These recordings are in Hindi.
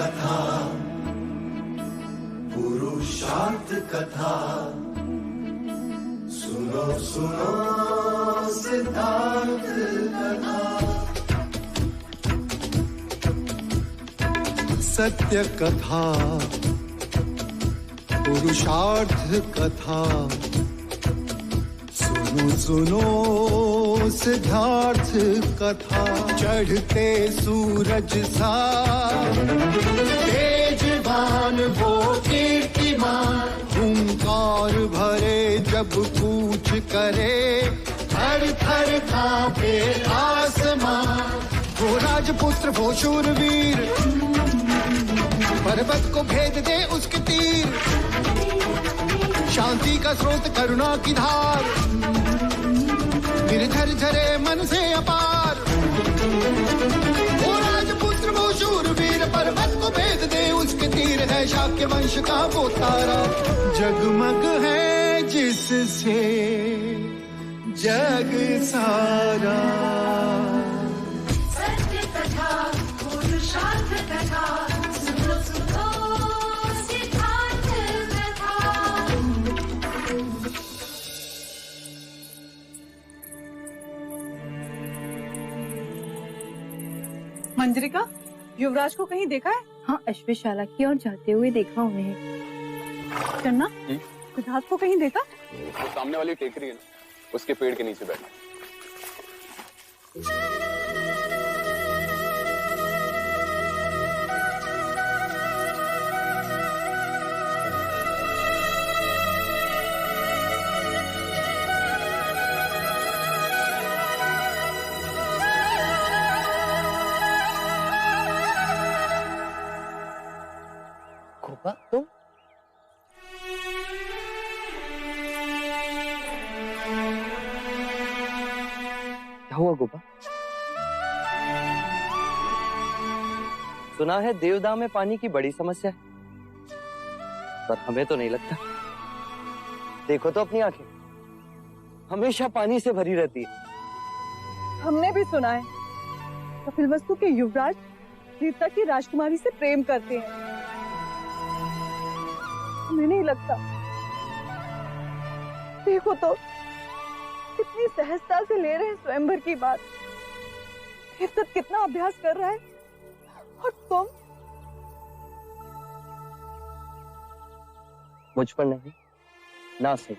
कथा, पुरुषार्थ कथा, सुनो सुनो सिद्धार्थ कथा। सत्य कथा, पुरुषार्थ कथा, सुनो सुनो सिद्धार्थ कथा। चढ़ते सूरज सा तेजवान वो कीर्तिमान, हुंकार भरे जब कूच करे, थर थर कांपे आसमान। वो राजपुत्र वो शूरवीर, पर्वत को भेद दे उसके तीर, शांति का स्रोत करुणा की धार, निर्झर झरे मन से अपार। वो राजपुत्र वो शूरवीर, पर्वत को भेद दे उसके तीर, है शाक्य वंश का वो तारा, जगमग है जिससे जग सारा। सत्य कथा, पुरुषार्थ कथा, सुनो सुनो सिद्धार्थ कथा। मंजरिका, युवराज को कहीं देखा है? हाँ, अश्वशाला की ओर जाते हुए देखा उन्हें। चन्ना, सिद्धार्थ को कहीं देखा? वो सामने वाली टेकरी है ना, उसके पेड़ के नीचे बैठा। गोपा, तुम? क्या हुआ गोपा? सुना है देवदाह में पानी की बड़ी समस्या है, पर हमें तो नहीं लगता। देखो तो अपनी आंखें, हमेशा पानी से भरी रहती है। हमने भी सुना है कपिलवस्तु के युवराज सीता की राजकुमारी से प्रेम करते हैं। हमें नहीं लगता। देखो तो कितनी सहजता से ले रहे हैं स्वयंवर की बात। देवदत्त कितना अभ्यास कर रहा है और तुम? मुझ पर नहीं, ना सही।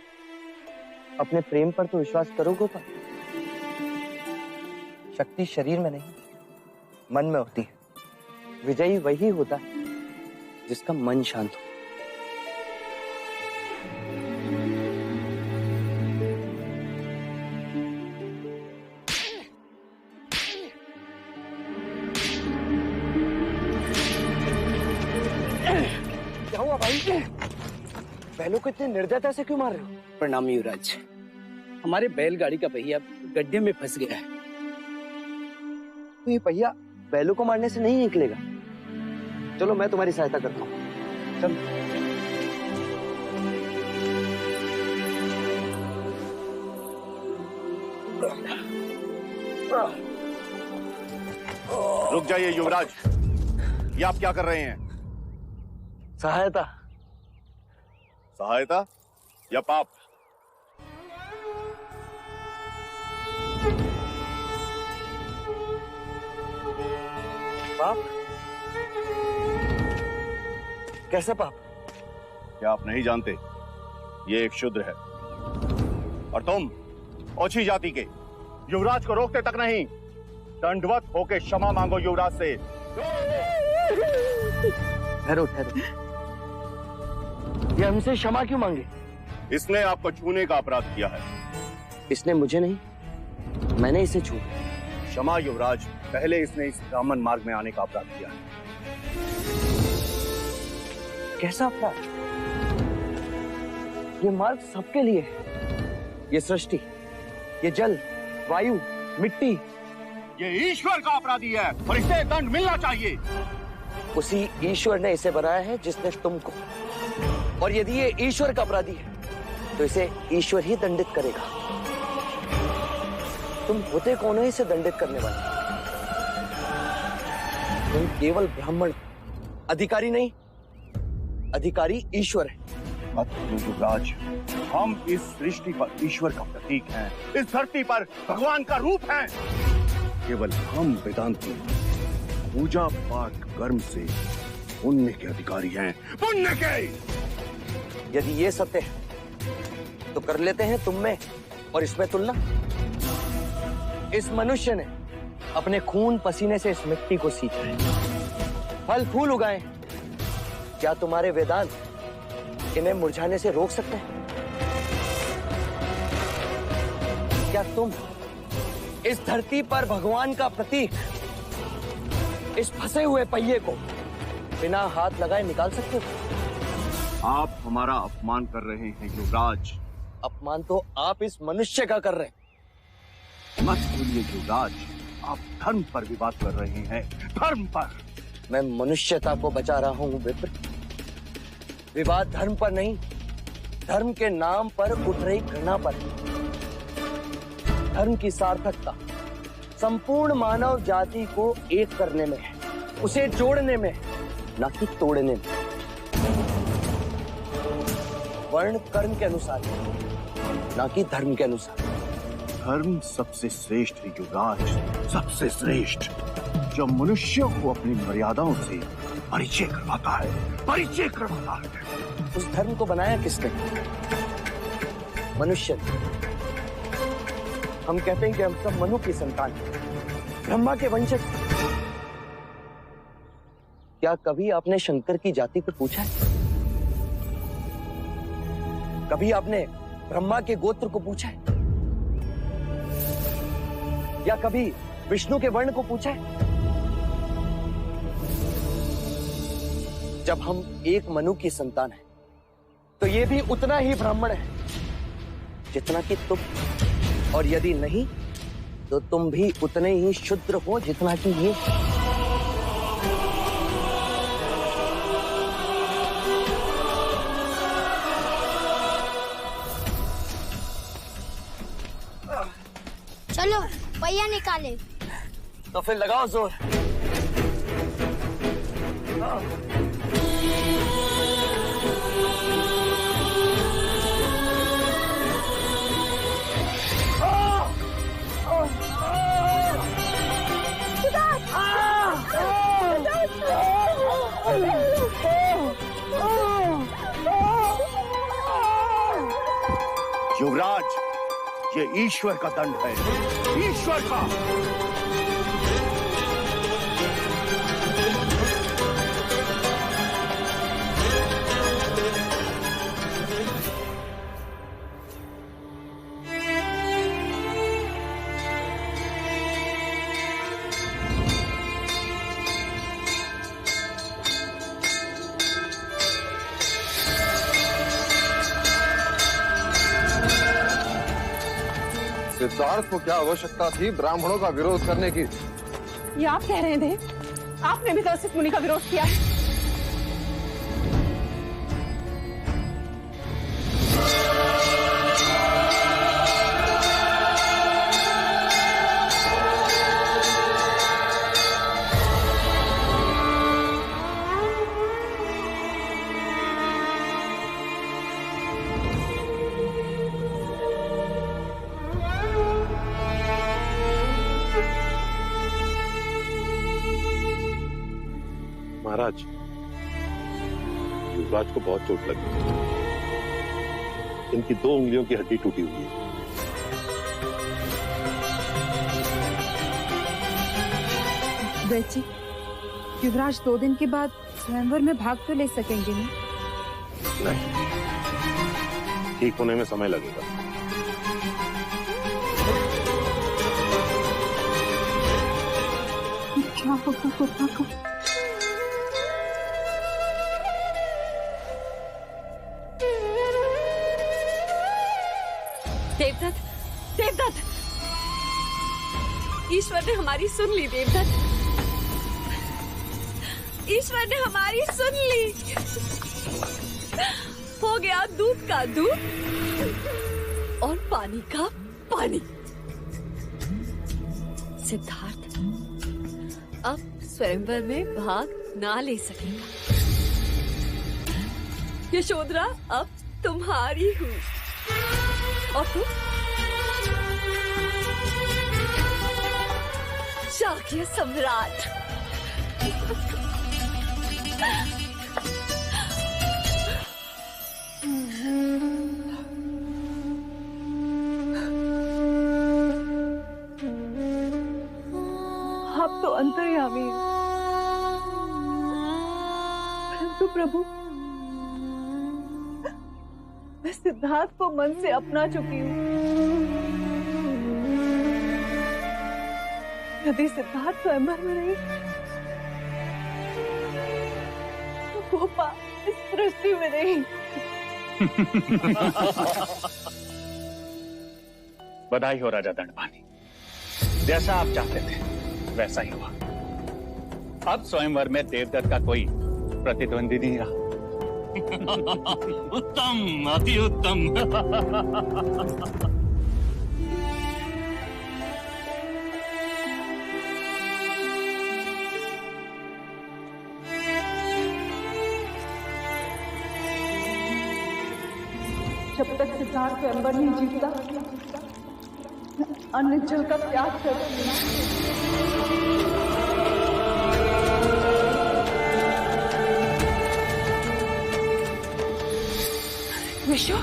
अपने प्रेम पर तो विश्वास करो गोपाल। शक्ति शरीर में नहीं, मन में होती है। विजयी वही होता है जिसका मन शांत हो। क्या हुआ भाई? बैलों को इतने निर्दयता से क्यों मार रहे हो? प्रणाम युवराज, हमारे बैलगाड़ी का पहिया गड्ढे में फंस गया है। तो ये पहिया बैलों को मारने से नहीं निकलेगा। चलो मैं तुम्हारी सहायता करता हूँ। चल। रुक जाइए युवराज, ये आप क्या कर रहे हैं? सहायता। सहायता या पाप? पाप? कैसे पाप? क्या आप नहीं जानते, ये एक शूद्र है और तुम ओछी जाति के युवराज को रोकते तक नहीं, दंडवत होके क्षमा मांगो युवराज से। ठहरो ठहरो, ये हमसे क्षमा क्यों मांगे? इसने आपको छूने का अपराध किया है। इसने मुझे नहीं, मैंने इसे छू। क्षमा युवराज, पहले इसने इस ब्राह्मण मार्ग में आने का अपराध किया है। कैसा अपराध? ये मार्ग सबके लिए है। ये सृष्टि, ये जल, वायु, मिट्टी, ये ईश्वर का अपराधी है और इसे दंड मिलना चाहिए। उसी ईश्वर ने इसे बनाया है जिसने तुमको, और यदि ये ईश्वर का अपराधी है तो इसे ईश्वर ही दंडित करेगा। तुम होते कौन हो इसे दंडित करने वाले? तुम केवल ब्राह्मण, अधिकारी नहीं, अधिकारी ईश्वर है। मत भूलो युवराज, हम इस सृष्टि पर ईश्वर का प्रतीक हैं, इस धरती पर भगवान का रूप हैं। केवल हम वेदांती पूजा पाठ कर्म से पुण्य के अधिकारी हैं, पुण्य के। यदि ये सत्य है तो कर लेते हैं तुम में और इसमें तुलना। इस मनुष्य ने अपने खून पसीने से इस मिट्टी को सींचा है, फल फूल उगाए। क्या तुम्हारे वेदांत इन्हें मुरझाने से रोक सकते हैं? क्या तुम इस धरती पर भगवान का प्रतीक, इस फंसे हुए पहिए को बिना हाथ लगाए निकाल सकते हो? आप हमारा अपमान कर रहे हैं युवराज। अपमान तो आप इस मनुष्य का कर रहे हैं। मत भूलिए युवराज, आप धर्म पर विवाद कर रहे हैं, धर्म पर। मैं मनुष्यता को बचा रहा हूं विप्र। विवाद धर्म पर नहीं, धर्म के नाम पर उठ रही घृणा पर। धर्म की सार्थकता संपूर्ण मानव जाति को एक करने में है, उसे जोड़ने में, न कि तोड़ने में। वर्ण कर्म के अनुसार, न कि धर्म के अनुसार। धर्म सबसे श्रेष्ठ है युवराज, सबसे श्रेष्ठ, जो मनुष्यों को अपनी मर्यादाओं से परिचय करवाता है, परिचय करवाता है। उस धर्म को बनाया किसने? मनुष्य ने। हम कहते हैं कि हम सब मनु की संतान हैं, ब्रह्मा के वंशज। क्या कभी आपने शंकर की जाति पर पूछा है? कभी आपने ब्रह्मा के गोत्र को पूछा है? या कभी विष्णु के वर्ण को पूछा है? जब हम एक मनु की संतान हैं, तो ये भी उतना ही ब्राह्मण है जितना कि तुम, और यदि नहीं तो तुम भी उतने ही शूद्र हो जितना कि ये। चलो पहिया निकाले। तो फिर लगाओ जोर। युवराज, ये ईश्वर का दंड है, ईश्वर का। सिद्धार्थ को क्या आवश्यकता थी ब्राह्मणों का विरोध करने की? ये आप कह रहे हैं देव? आपने भी कशिश मुनि का विरोध किया है? महाराज, युवराज को बहुत चोट लगी। इनकी 2 उंगलियों की हड्डी टूटी हुई है। वैद जी, युवराज 2 दिन के बाद स्वयंवर में भाग तो ले सकेंगे नहीं? नहीं, ठीक होने में समय लगेगा। क्या होगा? देवदत्त, देवदत्त, ईश्वर ने हमारी सुन ली। देवदत्त, ईश्वर ने हमारी सुन ली। हो गया दूध का दूध और पानी का पानी। सिद्धार्थ, अब स्वयंवर में भाग अपना ले सकेगा। यशोधरा अब तुम्हारी हूँ और तुम शाक्य सम्राट। आप तो अंतर्यामी हैं, परंतु प्रभु मैं सिद्धार्थ को मन से अपना चुकी हूँ। यदि सिद्धार्थ स्वयंवर में नहीं तो गोपा इस सृष्टि में नहीं। बधाई हो राजा दंडपानी, जैसा आप चाहते थे वैसा ही हुआ। अब स्वयंवर में देवदत्त का कोई प्रतिद्वंदी नहीं रहा। उत्तम, अति उत्तम। जब तक सिद्धार्थ स्वयंवर नहीं जीतता अन्य जल का त्याग करती हूँ। विशु,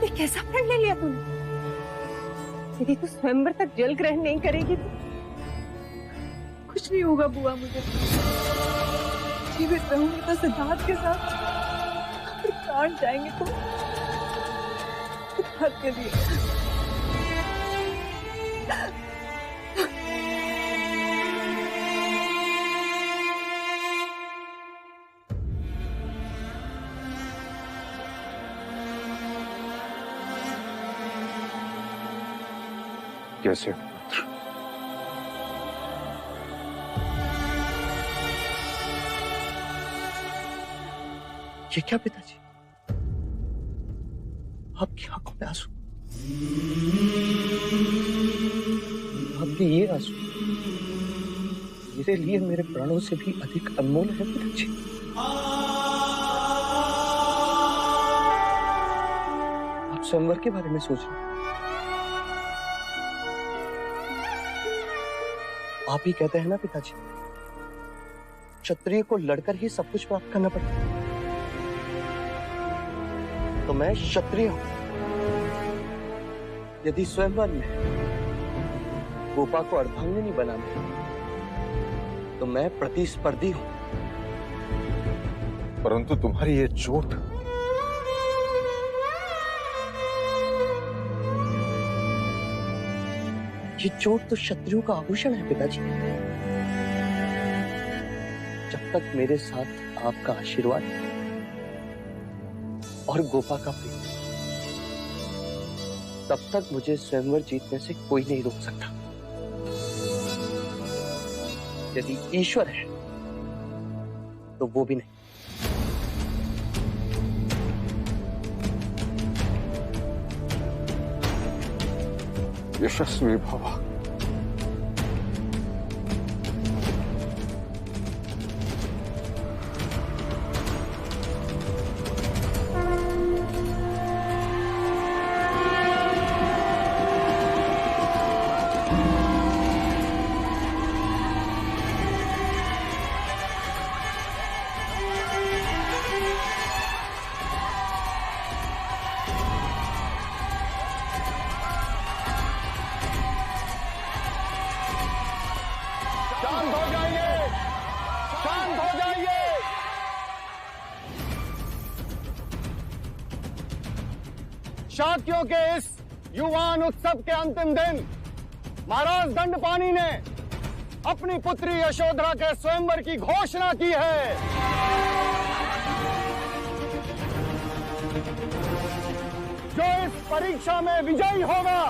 ये कैसा प्रण ले लिया तूने? यदि तू स्वयंवर तक जल ग्रहण नहीं करेगी तो कुछ नहीं होगा बुआ। मुझे जीवित रहूंगी तो सिद्धार्थ के साथ, प्राण जाएंगे तो सिद्धार्थ के लिए। कैसे? ये क्या पिताजी, आपकी आंखों में आंसू? आपके ये आंसू मेरे लिए मेरे प्राणों से भी अधिक अनमोल है पिताजी। आप स्वयंवर के बारे में सोच रहे हैं। आप ही कहते हैं ना पिताजी, क्षत्रिय को लड़कर ही सब कुछ प्राप्त करना पड़ता है। तो मैं क्षत्रिय हूं। यदि स्वयंवर में गोपा को अर्धांगिनी बनाना तो मैं प्रतिस्पर्धी हूं। परंतु तुम्हारी ये चोट, ये चोट तो क्षत्रियों का आभूषण है पिताजी। जब तक मेरे साथ आपका आशीर्वाद और गोपा का प्रेम, तब तक मुझे स्वयंवर जीतने से कोई नहीं रोक सकता। यदि ईश्वर है तो वो भी नहीं। यशस्वी भवा। शाक्यों के इस युवान उत्सव के अंतिम दिन महाराज दंडपानी ने अपनी पुत्री यशोधरा के स्वयंवर की घोषणा की है। जो इस परीक्षा में विजयी होगा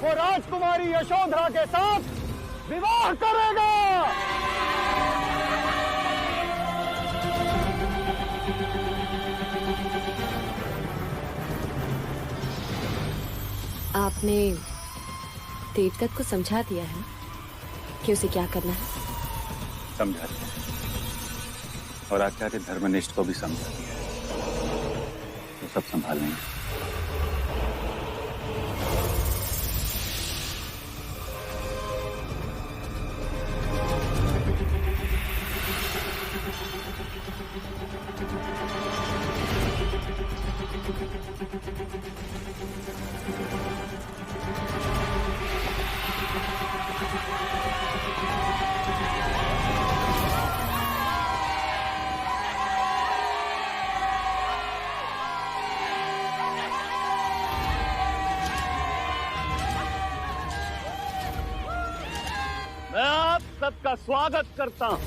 वो राजकुमारी यशोधरा के साथ विवाह करेगा। आपने देवदत्त को समझा दिया है कि उसे क्या करना है? समझा दिया और आचार्य धर्मनिष्ठ को भी समझा दिया, तो सब संभाल लेंगे। मैं आप सबका स्वागत करता हूं।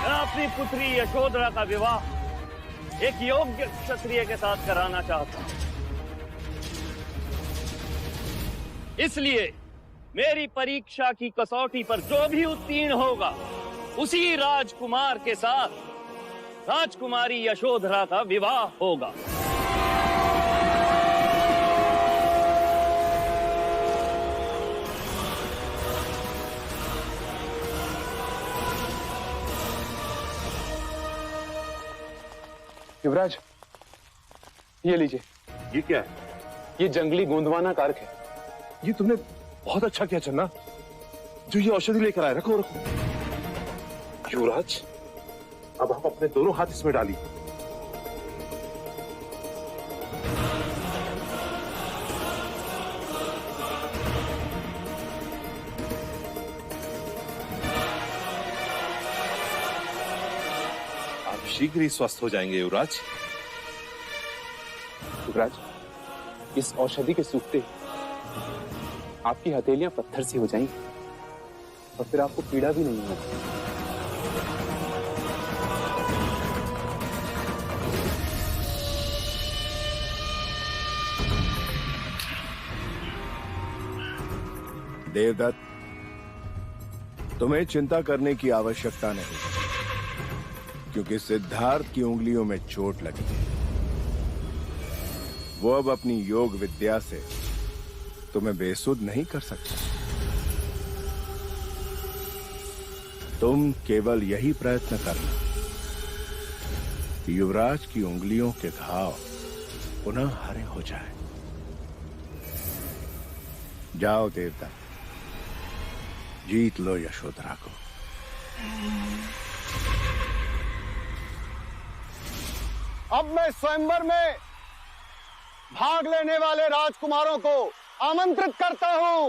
मैं अपनी पुत्री यशोधरा का विवाह एक योग्य क्षत्रिय के साथ कराना चाहता हूं। इसलिए मेरी परीक्षा की कसौटी पर जो भी उत्तीर्ण होगा, उसी राजकुमार के साथ राजकुमारी यशोधरा का विवाह होगा। युवराज, ये लीजिए। ये क्या है? ये जंगली गोंदवाना कारक है। ये तुमने बहुत अच्छा किया चन्ना, जो ये औषधि लेकर आए। रखो रखो। युवराज, अब हम अपने दोनों हाथ इसमें डालिए। आप शीघ्र ही स्वस्थ हो जाएंगे युवराज। युवराज, इस औषधि के सूखते आपकी हथेलियां पत्थर सी हो जाएंगी और फिर आपको पीड़ा भी नहीं होगी। देवदत्त, तुम्हें चिंता करने की आवश्यकता नहीं, क्योंकि सिद्धार्थ की उंगलियों में चोट लगी है। वो अब अपनी योग विद्या से तुम्हें बेसुध नहीं कर सकता। तुम केवल यही प्रयत्न करना कि युवराज की उंगलियों के घाव पुनः हरे हो जाए। जाओ देवता, जीत लो यशोधरा को। अब मैं स्वयंवर में भाग लेने वाले राजकुमारों को आमंत्रित करता हूं।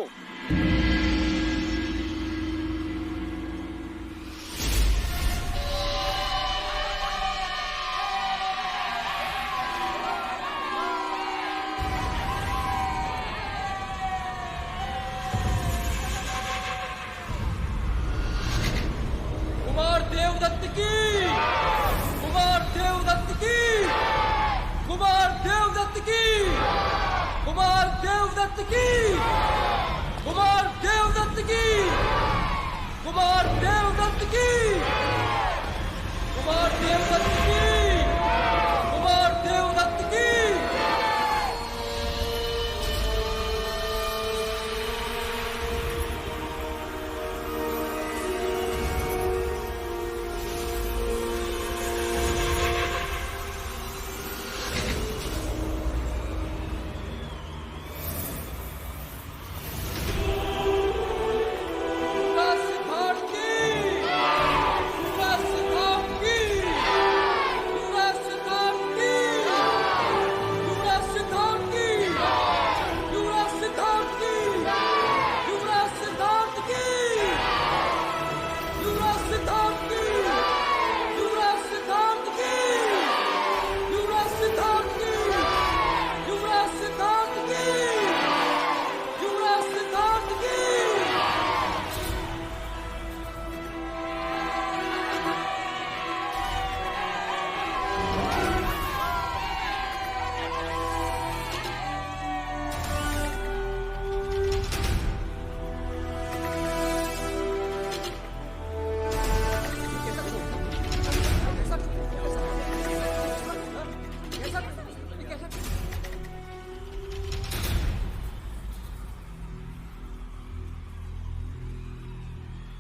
कुमार देवदत्त की, कुमार देवदत्त की, कुमार देवदत्त की, कुमार देवदत्त की, कुमार देवदत्त की, कुमार देवदत्त की, कुमार देवदत्त की, कुमार देवदत्त की।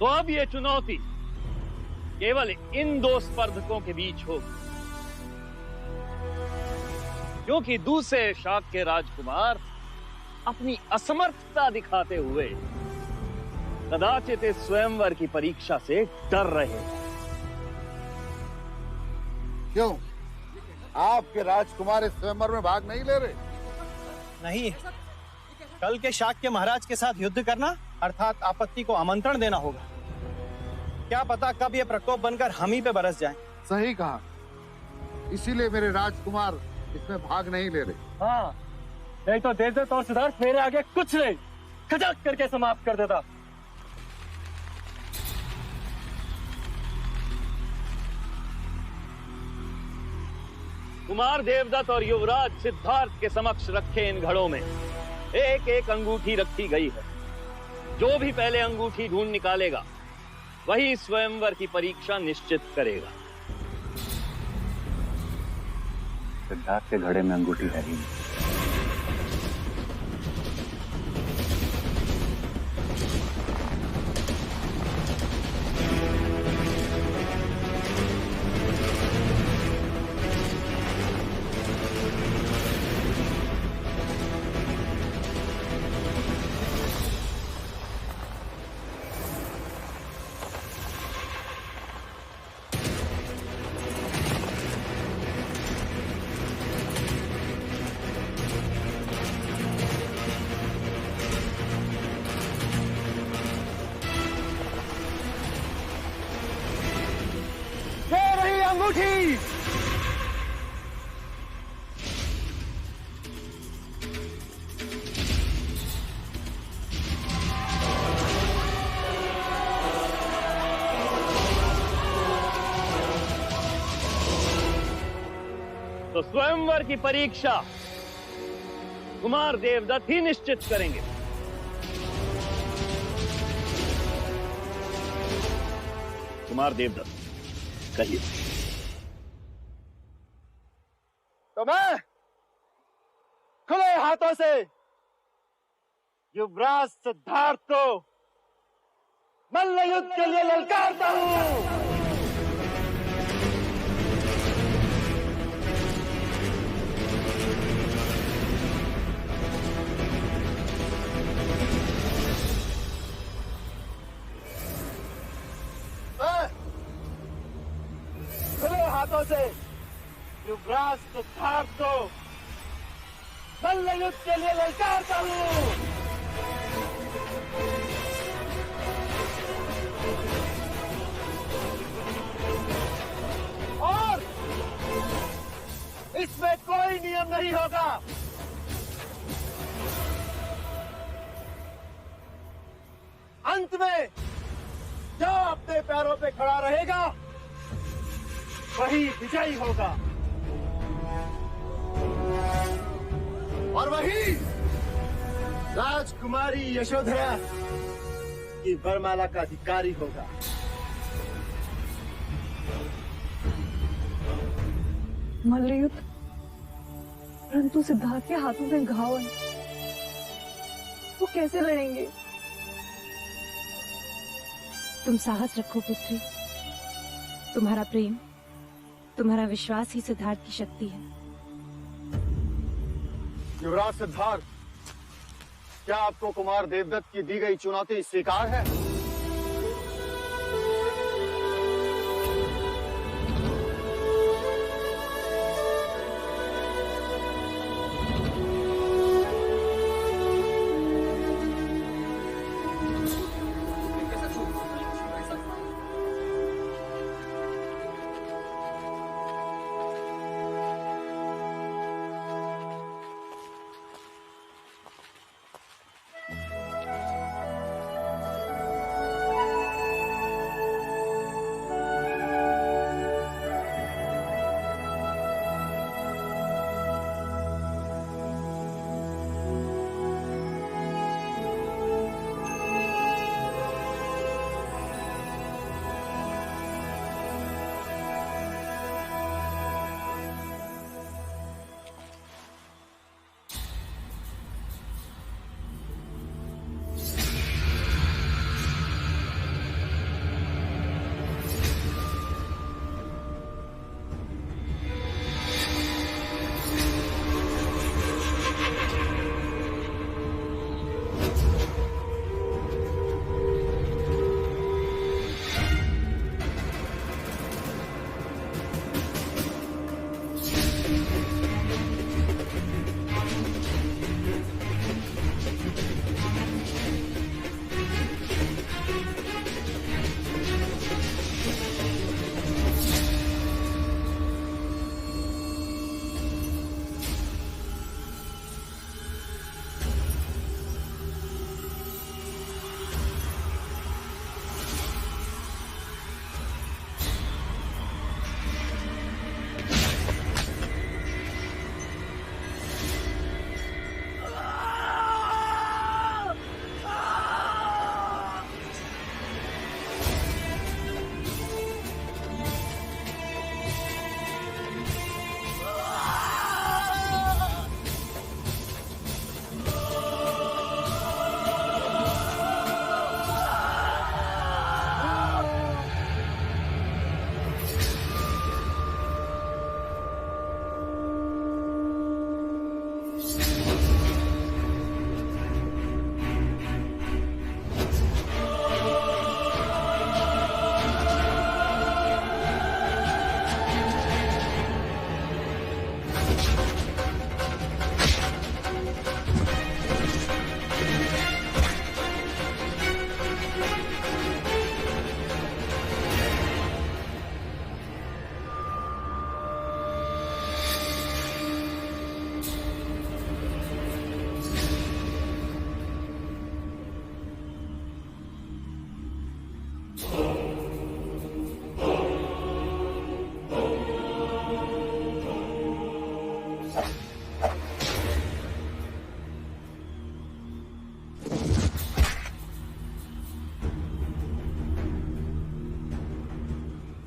तो अब ये चुनौती केवल इन दो स्पर्धकों के बीच होगी, क्योंकि दूसरे शाख के राजकुमार अपनी असमर्थता दिखाते हुए कदाचित इस स्वयंवर की परीक्षा से डर रहे हैं। क्यों? आपके राजकुमार इस स्वयंवर में भाग नहीं ले रहे? नहीं, कल के शाक के महाराज के साथ युद्ध करना अर्थात आपत्ति को आमंत्रण देना होगा। क्या पता कब ये प्रकोप बनकर हम ही पे बरस जाए। सही कहा, इसीलिए मेरे राजकुमार इसमें भाग नहीं ले रहे। हाँ, नहीं तो देवदत्त और सिद्धार्थ मेरे आगे कुछ नहीं, खचाक करके समाप्त कर देता। कुमार देवदत्त और युवराज सिद्धार्थ के समक्ष रखे इन घड़ों में एक एक अंगूठी रखी गई है। जो भी पहले अंगूठी ढूंढ निकालेगा वही स्वयंवर की परीक्षा निश्चित करेगा। सिद्धार्थ के घड़े में अंगूठी है ही नहीं। अंगूठी तो स्वयंवर की परीक्षा कुमार देवदत्त ही निश्चित करेंगे। कुमार देवदत्त, कहिए। तो मैं खुले हाथों से युवराज सिद्धार्थ को मल्ल युद्ध के लिए ललकारता हूं। खुले हाथों से युवराज सिद्धार्थ को मल्ल युद्ध के लिए ललकारता हूं। और इसमें कोई नियम नहीं होगा। अंत में जो अपने पैरों पे खड़ा रहेगा वही विजयी होगा, और वही राजकुमारी यशोधरा की वरमाला का अधिकारी होगा। मल्लयुद्ध, परंतु सिद्धार्थ के हाथों में घाव है, वो कैसे लड़ेंगे? तुम साहस रखो पुत्री, तुम्हारा प्रेम, तुम्हारा विश्वास ही सिद्धार्थ की शक्ति है। युवराज सिद्धार्थ, क्या आपको कुमार देवदत्त की दी गई चुनौती स्वीकार है?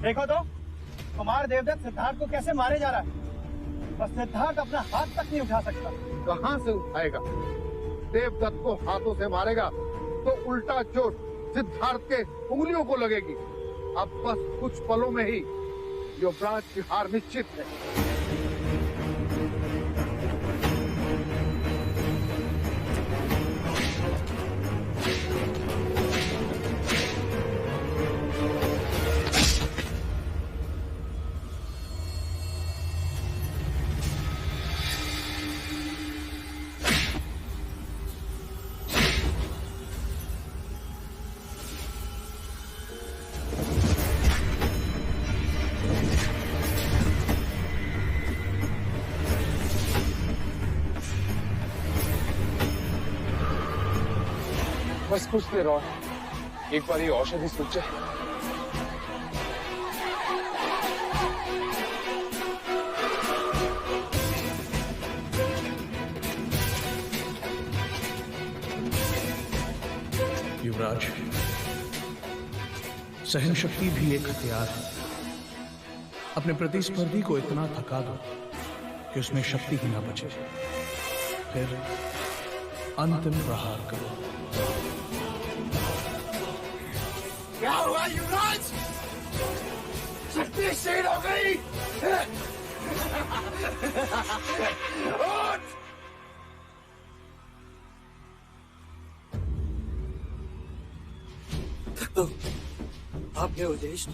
देखो तो कुमार देवदत्त सिद्धार्थ को कैसे मारे जा रहा है, बस सिद्धार्थ अपना हाथ तक नहीं उठा सकता। कहां से उठाएगा? देवदत्त को हाथों से मारेगा तो उल्टा चोट सिद्धार्थ के उंगलियों को लगेगी। अब बस कुछ पलों में ही युवराज की हार निश्चित है। बस कुछ देर और, एक बार ये औषधि सूख जाए। युवराज, सहन शक्ति भी एक हथियार है। अपने प्रतिस्पर्धी को इतना थका दो कि उसमें शक्ति ही ना बचे, फिर अंतिम प्रहार करो। क्या हुआ युवराज? शक्ति क्षीण हो गई। उठ! तो आप क्या हो ज्येष्ठ?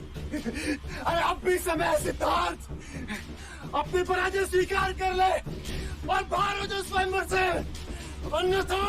अरे अब भी समय है सिद्धार्थ, अपनी पराजय स्वीकार कर ले और बाहर हो जो स्वयंवर से, अन्यथा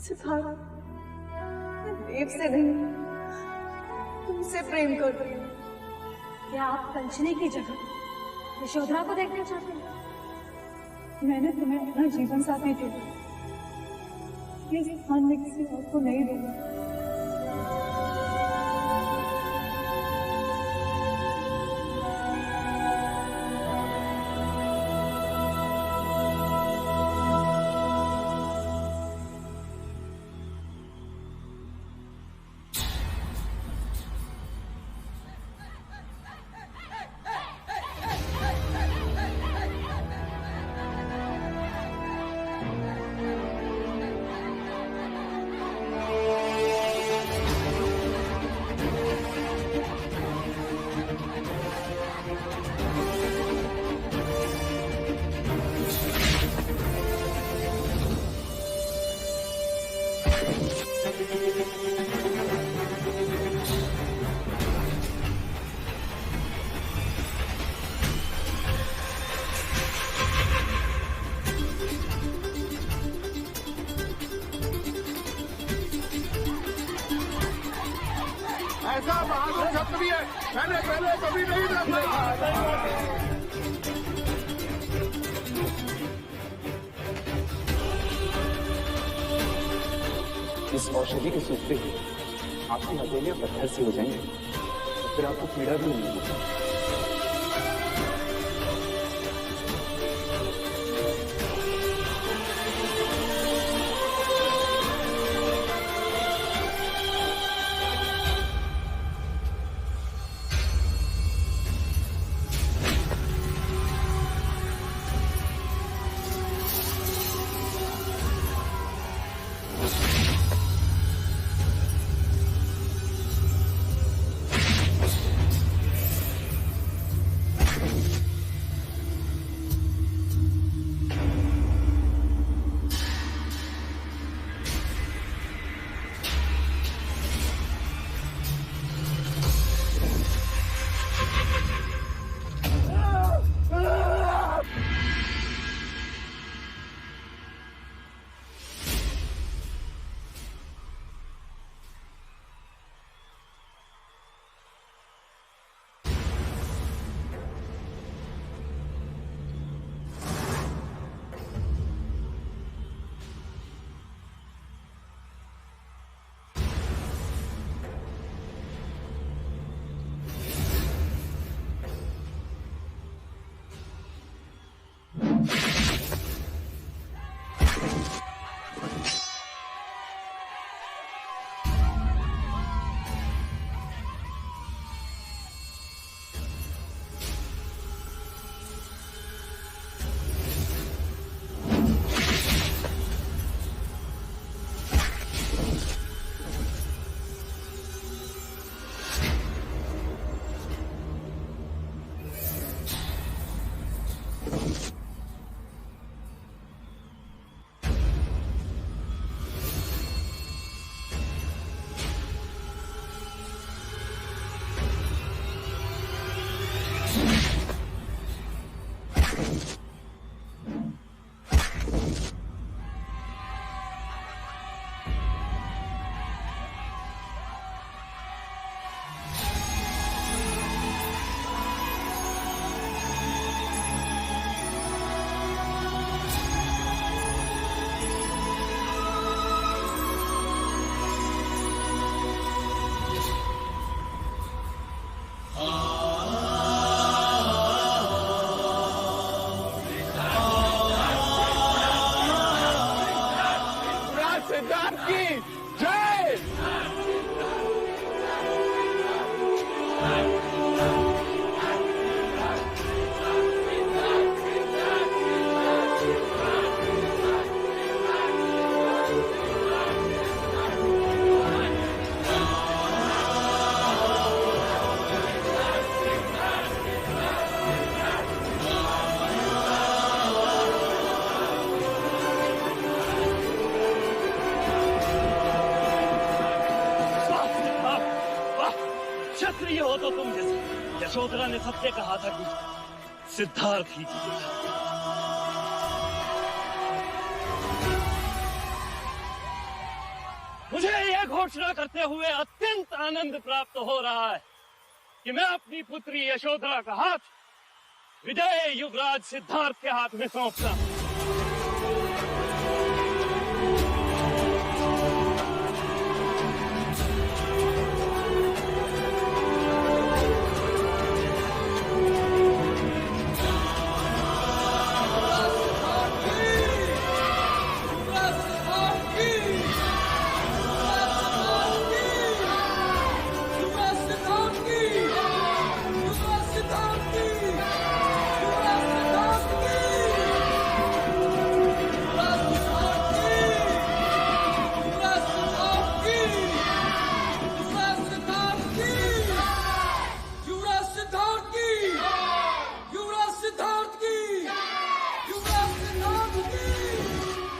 सिद्धार्थ, मैं देव से नहीं तुमसे प्रेम कर रही हूँ। क्या आप कंचनी की जगह यशोधरा को देखना चाहते हैं? मैंने तुम्हें अपना जीवन साथी दिया, ये स्थान में किसी और को नहीं दूंगा। ऐसा बहादुर शब्द भी है, मैंने पहले कभी नहीं देखा। इस औषधि के सूखते ही आपकी हथेलियां पत्थर से हो जाएंगी और फिर आपको पीड़ा भी नहीं होगी। क्षत्रिय हो तो तुम जैसे यशोधरा ने सत्य कहा था कि सिद्धार्थ ही जीतेगा। मुझे यह घोषणा करते हुए अत्यंत आनंद प्राप्त हो रहा है कि मैं अपनी पुत्री यशोधरा का हाथ विजय युवराज सिद्धार्थ के हाथ में सौंपता हूं।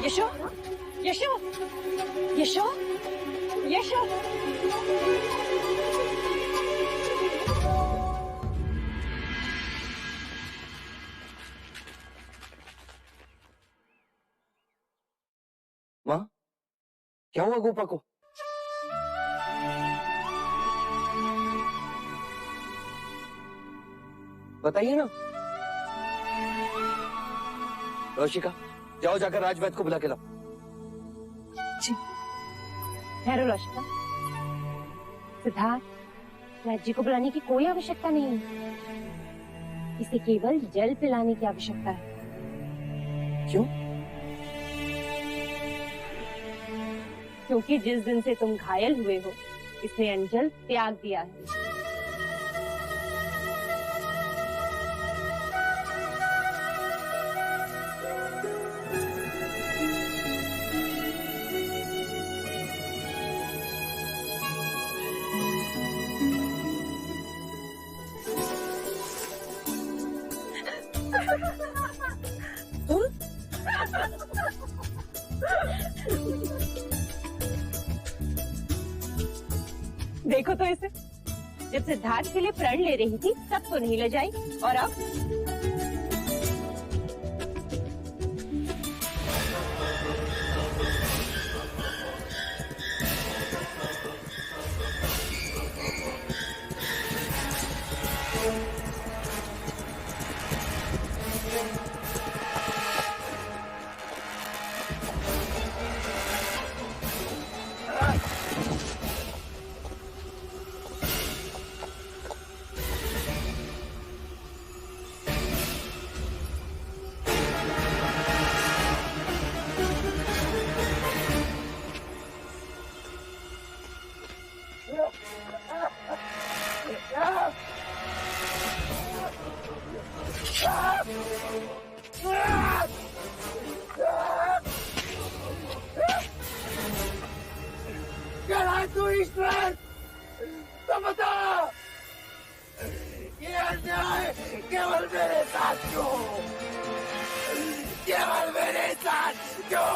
यशो यशो यशो माँ, क्या हुआ गोपा को? बताइए ना। रोशिका, जाओ जाकर राजवैद्य को बुला के लाओ। जी। ठहरो लौशिका। सिद्धार्थ, राज्य को बुलाने की कोई आवश्यकता नहीं है। इसे केवल जल पिलाने की आवश्यकता है। क्यों? क्योंकि जिस दिन से तुम घायल हुए हो, इसने अंजल त्याग दिया है। देखो तो इसे, जब सिद्धार्थ के लिए प्रण ले रही थी तब तो नहीं ले जाई, और अब तू ईश्वर तो बता, ये अन्याय केवल मेरे साथ क्यों? केवल मेरे साथ क्यों?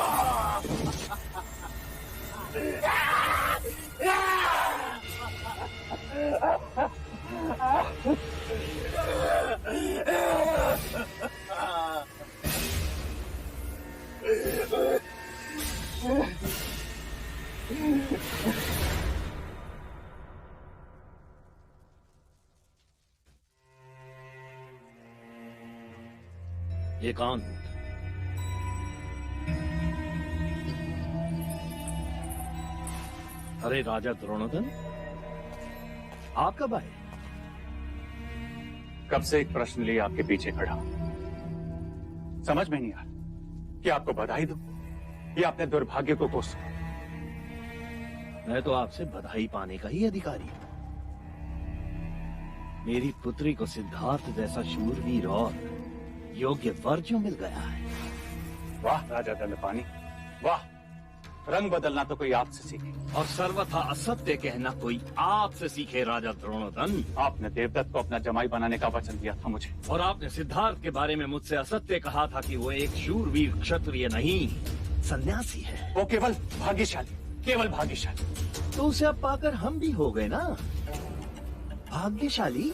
एकांत। अरे राजा द्रोणोदन, आप कब आए? कब से एक प्रश्न लिए आपके पीछे खड़ा हूं। समझ में नहीं आ रहा कि आपको बधाई दूं या अपने दुर्भाग्य को कोसूं। मैं तो आपसे बधाई पाने का ही अधिकारी हूं। मेरी पुत्री को सिद्धार्थ जैसा शूरवीर और योग्य वर जो मिल गया है। वाह राजा दंडपानी, वाह। रंग बदलना तो कोई आपसे सीखे, और सर्वथा असत्य कहना कोई आपसे सीखे राजा द्रोणोदन। आपने देवदत्त को अपना जमाई बनाने का वचन दिया था मुझे, और आपने सिद्धार्थ के बारे में मुझसे असत्य कहा था कि वो एक शूरवीर क्षत्रिय नहीं, सन्यासी है। वो केवल भाग्यशाली, केवल भाग्यशाली। तो उसे अब पाकर हम भी हो गए ना भाग्यशाली।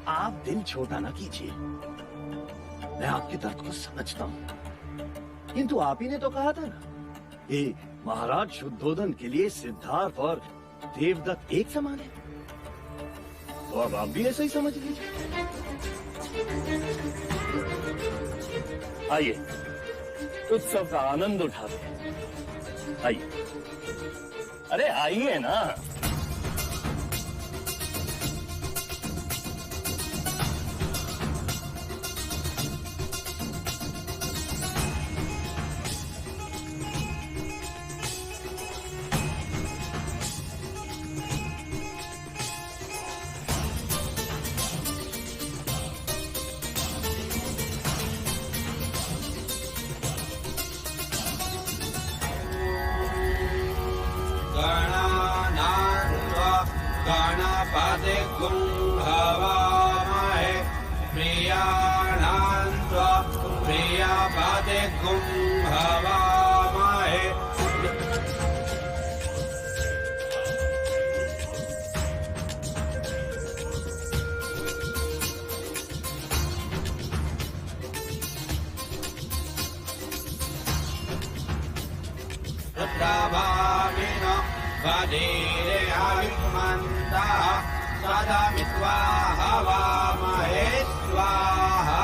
आप दिल छोटा ना कीजिए, मैं आपके दर्द को समझता हूं। किंतु आप ही ने तो कहा था ना कि महाराज शुद्धोधन के लिए सिद्धार्थ और देवदत्त एक समान है, तो अब आप भी ऐसा ही समझ लीजिए। आइए उत्सव का आनंद उठाते हैं। आइए, अरे आइए ना। गणपति कुम्भवामहे प्रियाणां त्वा प्रियपति कुम्भवामहे। प्रभाविन वदीरे आयुष्मन्तः सदमित्वा हवामहे स्वाहा।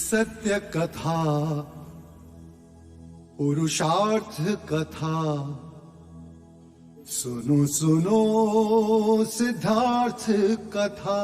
सत्य कथा, पुरुषार्थ कथा, सुनो सुनो सिद्धार्थ कथा।